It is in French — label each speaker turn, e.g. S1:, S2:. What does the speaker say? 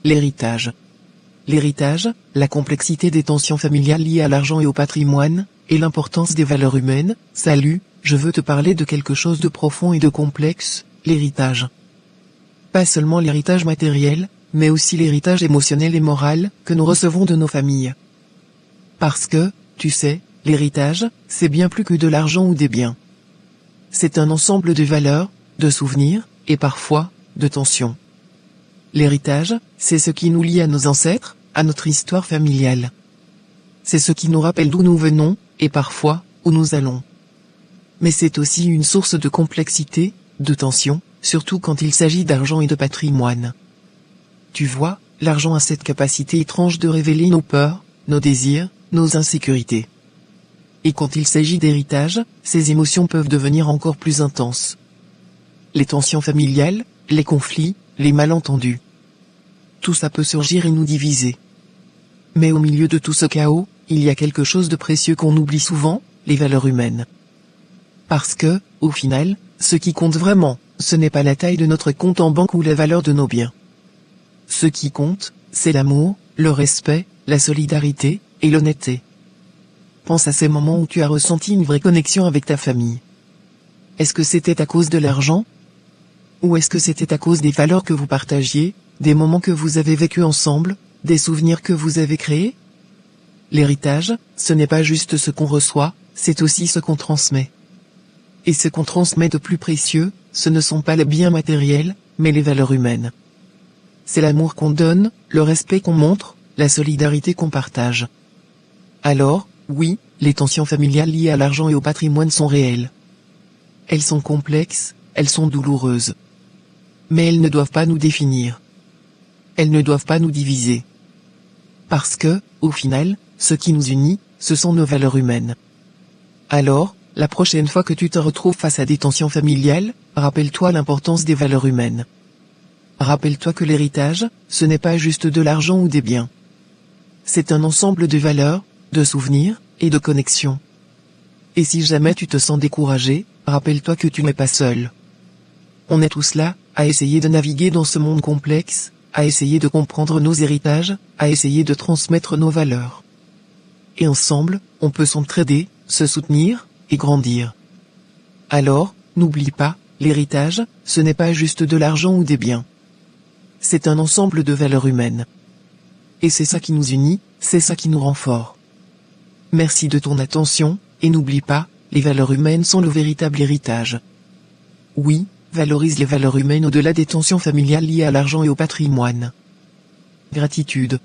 S1: L'héritage. L'héritage, la complexité des tensions familiales liées à l'argent et au patrimoine, et l'importance des valeurs humaines. Salut, je veux te parler de quelque chose de profond et de complexe, l'héritage. Pas seulement l'héritage matériel, mais aussi l'héritage émotionnel et moral que nous recevons de nos familles. Parce que, tu sais, l'héritage, c'est bien plus que de l'argent ou des biens. C'est un ensemble de valeurs, de souvenirs, et parfois, de tensions. L'héritage, c'est ce qui nous lie à nos ancêtres, à notre histoire familiale. C'est ce qui nous rappelle d'où nous venons, et parfois, où nous allons. Mais c'est aussi une source de complexité, de tension, surtout quand il s'agit d'argent et de patrimoine. Tu vois, l'argent a cette capacité étrange de révéler nos peurs, nos désirs, nos insécurités. Et quand il s'agit d'héritage, ces émotions peuvent devenir encore plus intenses. Les tensions familiales, les conflits, les malentendus. Tout ça peut surgir et nous diviser. Mais au milieu de tout ce chaos, il y a quelque chose de précieux qu'on oublie souvent, les valeurs humaines. Parce que, au final, ce qui compte vraiment, ce n'est pas la taille de notre compte en banque ou la valeur de nos biens. Ce qui compte, c'est l'amour, le respect, la solidarité, et l'honnêteté. Pense à ces moments où tu as ressenti une vraie connexion avec ta famille. Est-ce que c'était à cause de l'argent? Ou est-ce que c'était à cause des valeurs que vous partagiez, des moments que vous avez vécus ensemble, des souvenirs que vous avez créés? L'héritage, ce n'est pas juste ce qu'on reçoit, c'est aussi ce qu'on transmet. Et ce qu'on transmet de plus précieux, ce ne sont pas les biens matériels, mais les valeurs humaines. C'est l'amour qu'on donne, le respect qu'on montre, la solidarité qu'on partage. Alors, oui, les tensions familiales liées à l'argent et au patrimoine sont réelles. Elles sont complexes, elles sont douloureuses. Mais elles ne doivent pas nous définir. Elles ne doivent pas nous diviser. Parce que, au final, ce qui nous unit, ce sont nos valeurs humaines. Alors, la prochaine fois que tu te retrouves face à des tensions familiales, rappelle-toi l'importance des valeurs humaines. Rappelle-toi que l'héritage, ce n'est pas juste de l'argent ou des biens. C'est un ensemble de valeurs, de souvenirs, et de connexions. Et si jamais tu te sens découragé, rappelle-toi que tu n'es pas seul. On est tous là, à essayer de naviguer dans ce monde complexe, à essayer de comprendre nos héritages, à essayer de transmettre nos valeurs. Et ensemble, on peut s'entraider, se soutenir, et grandir. Alors, n'oublie pas, l'héritage, ce n'est pas juste de l'argent ou des biens. C'est un ensemble de valeurs humaines. Et c'est ça qui nous unit, c'est ça qui nous rend forts. Merci de ton attention, et n'oublie pas, les valeurs humaines sont le véritable héritage. Oui, valorise les valeurs humaines au-delà des tensions familiales liées à l'argent et au patrimoine. Gratitude.